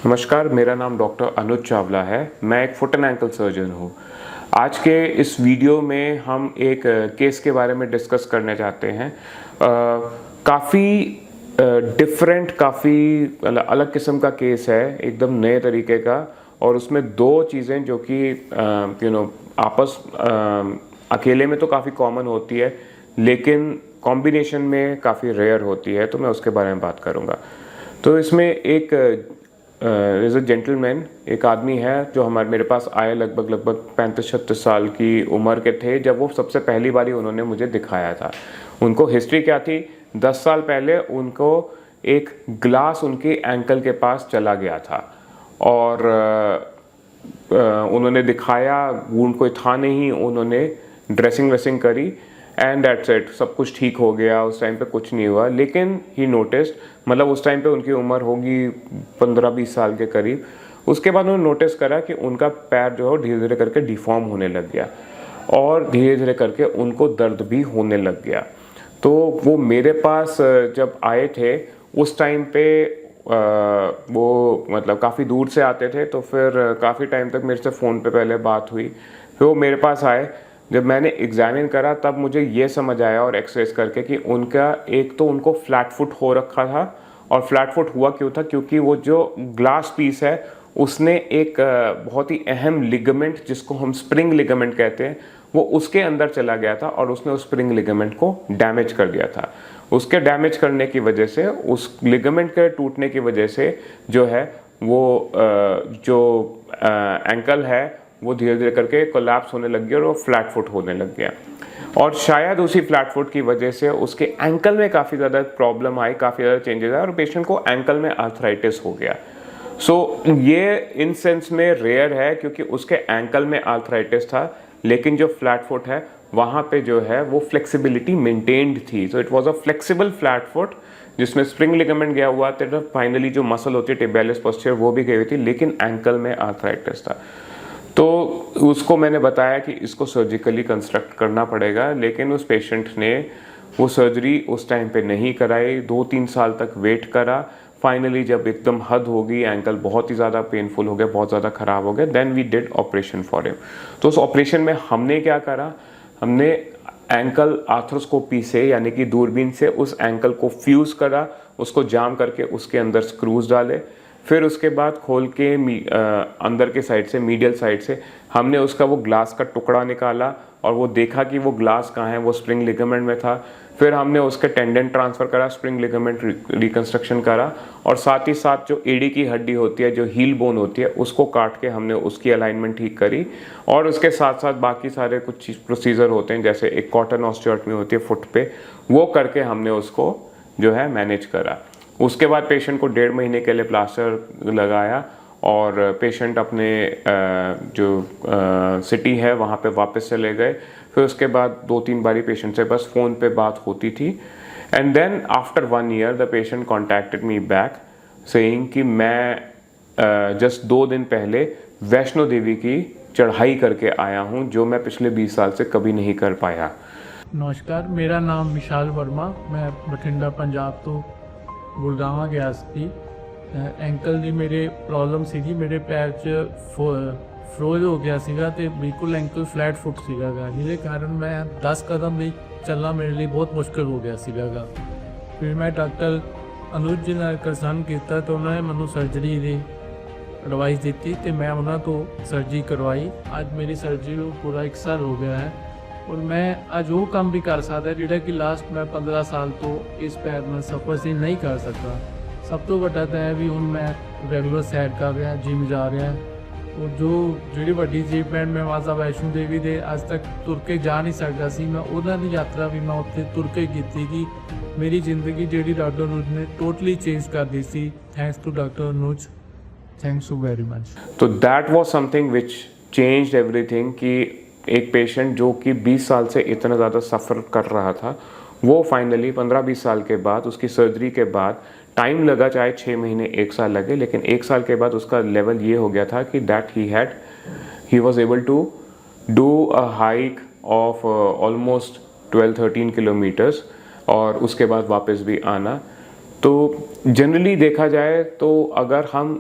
नमस्कार, मेरा नाम डॉक्टर अनुज चावला है। मैं एक फुट एंड एंकल सर्जन हूँ। आज के इस वीडियो में हम एक केस के बारे में डिस्कस करने चाहते हैं। काफ़ी डिफरेंट, काफ़ी अलग किस्म का केस है, एकदम नए तरीके का। और उसमें दो चीज़ें जो कि आपस अकेले में तो काफ़ी कॉमन होती है, लेकिन कॉम्बिनेशन में काफ़ी रेयर होती है, तो मैं उसके बारे में बात करूँगा। तो इसमें एक इज़ अ जेंटलमैन, एक आदमी है जो मेरे पास आए लगभग 35-36 साल की उम्र के थे जब वो सबसे पहली बारी उन्होंने मुझे दिखाया था। उनको हिस्ट्री क्या थी? 10 साल पहले उनको एक ग्लास उनके एंकल के पास चला गया था और उन्होंने दिखाया, वुंड कोई था नहीं, उन्होंने ड्रेसिंग वेसिंग करी एंड दैट्स इट। सब कुछ ठीक हो गया, उस टाइम पे कुछ नहीं हुआ। लेकिन ही नोटिस्ड, मतलब उस टाइम पे उनकी उम्र होगी 15-20 साल के करीब। उसके बाद उन्होंने नोटिस करा कि उनका पैर जो है धीरे धीरे करके डिफॉर्म होने लग गया और धीरे धीरे करके उनको दर्द भी होने लग गया। तो वो मेरे पास जब आए थे उस टाइम पे वो मतलब काफ़ी दूर से आते थे, तो फिर काफ़ी टाइम तक मेरे से फ़ोन पे पहले बात हुई, फिर वो मेरे पास आए। जब मैंने एग्जामिन करा तब मुझे ये समझ आया और एक्सरेस करके कि उनका एक तो उनको फ्लैट फुट हो रखा था। और फ्लैट फुट हुआ क्यों था? क्योंकि वो जो ग्लास पीस है उसने एक बहुत ही अहम लिगामेंट, जिसको हम स्प्रिंग लिगामेंट कहते हैं, वो उसके अंदर चला गया था और उसने उस स्प्रिंग लिगामेंट को डैमेज कर दिया था। उसके डैमेज करने की वजह से, उस लिगामेंट के टूटने की वजह से जो है वो जो एंकल है वो धीरे धीरे करके कोलैप्स होने लग गया और वो फ्लैट फुट होने लग गया। और शायद उसी फ्लैट फुट की वजह से उसके एंकल में काफ़ी ज़्यादा प्रॉब्लम आई, काफ़ी ज़्यादा चेंजेस आए और पेशेंट को एंकल में आर्थराइटिस हो गया। ये इन सेंस में रेयर है क्योंकि उसके एंकल में आर्थराइटिस था, लेकिन जो फ्लैट फुट है वहाँ पे जो है वो फ्लेक्सिबिलिटी मेंटेन्ड थी। So it was a flexible flat foot जिसमें स्प्रिंग लिगामेंट गया हुआ था। फाइनली जो मसल होती है टिबियालिस पोस्चर वो भी गई हुई थी, लेकिन एंकल में आर्थराइटिस था। तो उसको मैंने बताया कि इसको सर्जिकली कंस्ट्रक्ट करना पड़ेगा, लेकिन उस पेशेंट ने वो सर्जरी उस टाइम पे नहीं कराई, 2-3 साल तक वेट करा। फाइनली जब एकदम हद हो गई, एंकल बहुत ही ज़्यादा पेनफुल हो गया, बहुत ज़्यादा ख़राब हो गया, then we did operation for him. तो उस ऑपरेशन में हमने क्या करा? हमने एंकल आर्थ्रोस्कोपी से, यानी कि दूरबीन से, उस एंकल को फ्यूज़ करा, उसको जाम करके उसके अंदर स्क्रूज डाले। फिर उसके बाद खोल के अंदर के साइड से, मीडियल साइड से हमने उसका वो ग्लास का टुकड़ा निकाला और वो देखा कि वो ग्लास कहाँ है, वो स्प्रिंग लिगामेंट में था। फिर हमने उसके टेंडन ट्रांसफ़र करा, स्प्रिंग लिगामेंट रिकंस्ट्रक्शन करा और साथ ही साथ जो एडी की हड्डी होती है, जो हील बोन होती है, उसको काट के हमने उसकी अलाइनमेंट ठीक करी। और उसके साथ साथ बाकी सारे कुछ प्रोसीजर होते हैं, जैसे एक कॉटन ऑस्टियोटमी होती है फुट पे, वो करके हमने उसको जो है मैनेज करा। उसके बाद पेशेंट को 1.5 महीने के लिए प्लास्टर लगाया और पेशेंट अपने जो सिटी है वहाँ पे वापस चले गए। फिर उसके बाद 2-3 बारी पेशेंट से बस फ़ोन पे बात होती थी। And then after 1 year the patient contacted me back saying कि मैं जस्ट 2 दिन पहले वैष्णो देवी की चढ़ाई करके आया हूँ, जो मैं पिछले 20 साल से कभी नहीं कर पाया। नमस्कार, मेरा नाम विशाल वर्मा, मैं बठिंडा पंजाब तो गुड़गांव गया ਸੀ। एंकल ਦੀ ਮੇਰੇ ਪ੍ਰੋਬਲਮ ਸੀਗੀ, ਮੇਰੇ ਪੈਰ 'ਚ ਫਰੋਜ਼ ਹੋ ਗਿਆ ਸੀਗਾ ਤੇ ਬਿਲਕੁਲ ਐਂਕਲ ਫਲੈਟ ਫੁੱਟ ਸੀਗਾ ਗਾ, ਜਿਹਦੇ ਕਾਰਨ ਮੈਂ 10 ਕਦਮ ਵੀ ਚੱਲਣਾ ਮੇਰੇ ਲਈ ਬਹੁਤ ਮੁਸ਼ਕਿਲ ਹੋ ਗਿਆ ਸੀਗਾ ਗਾ। ਫਿਰ ਮੈਂ ਡਾਕਟਰ ਅਨੁਜ ਜੀ ਨਾਲ ਕੰਸਲਟ ਕੀਤਾ ਤਾਂ ਉਹਨਾਂ ਨੇ ਮੈਨੂੰ ਸਰਜਰੀ ਦੀ ਐਡਵਾਈਸ ਦਿੱਤੀ ਤੇ ਮੈਂ ਉਹਨਾਂ ਤੋਂ ਸਰਜਰੀ ਕਰਵਾਈ। ਅੱਜ ਮੇਰੀ ਸਰਜਰੀ ਨੂੰ ਪੂਰਾ 1 ਸਾਲ ਹੋ ਗਿਆ ਹੈ और मैं आज वो काम भी कर सकता जोड़ा कि लास्ट मैं 15 साल तो इस पैर में सफर से नहीं कर सकता। सब तो वड्डा तो है भी हूँ मैं रेगूलर सैर कर रहा, जिम जा रहा और जो जी वड्डी अचीवमेंट मैं माता वैष्णो देवी दे अज तक तुर के जा नहीं सकता सी, मैं उन्होंने यात्रा भी मैं उत्थे तुर के की कि मेरी जिंदगी जी डॉक्टर अनुज ने टोटली चेंज कर दी सी। Thanks to doctor Anuj, thanks you very much. तो that was something which changed everything कि एक पेशेंट जो कि 20 साल से इतना ज़्यादा सफ़र कर रहा था, वो फाइनली 15-20 साल के बाद, उसकी सर्जरी के बाद, टाइम लगा चाहे 6 महीने 1 साल लगे, लेकिन 1 साल के बाद उसका लेवल ये हो गया था कि that he was able to do a hike of almost 12-13 kilometres और उसके बाद वापस भी आना। तो जनरली देखा जाए तो अगर हम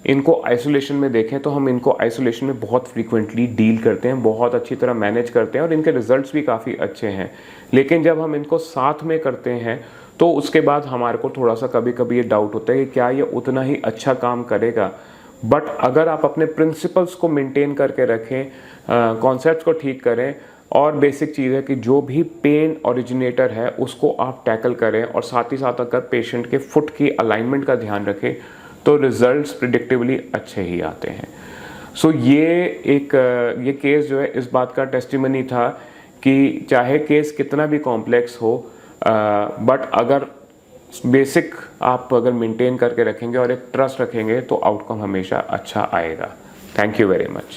इनको आइसोलेशन में देखें तो हम इनको आइसोलेशन में बहुत फ्रीक्वेंटली डील करते हैं, बहुत अच्छी तरह मैनेज करते हैं और इनके रिजल्ट्स भी काफ़ी अच्छे हैं। लेकिन जब हम इनको साथ में करते हैं तो उसके बाद हमारे को थोड़ा सा कभी कभी ये डाउट होता है कि क्या ये उतना ही अच्छा काम करेगा। बट अगर आप अपने प्रिंसिपल्स को मेंटेन करके रखें, कॉन्सेप्ट्स को ठीक करें और बेसिक चीज़ है कि जो भी पेन ओरिजिनेटर है उसको आप टैकल करें और साथ ही साथ अगर पेशेंट के फुट की अलाइनमेंट का ध्यान रखें तो रिजल्ट्स प्रिडिक्टिवली अच्छे ही आते हैं। सो ये केस जो है इस बात का टेस्टिमनी था कि चाहे केस कितना भी कॉम्प्लेक्स हो, बट अगर बेसिक आप अगर मेंटेन करके रखेंगे और एक ट्रस्ट रखेंगे तो आउटकम हमेशा अच्छा आएगा। Thank you very much.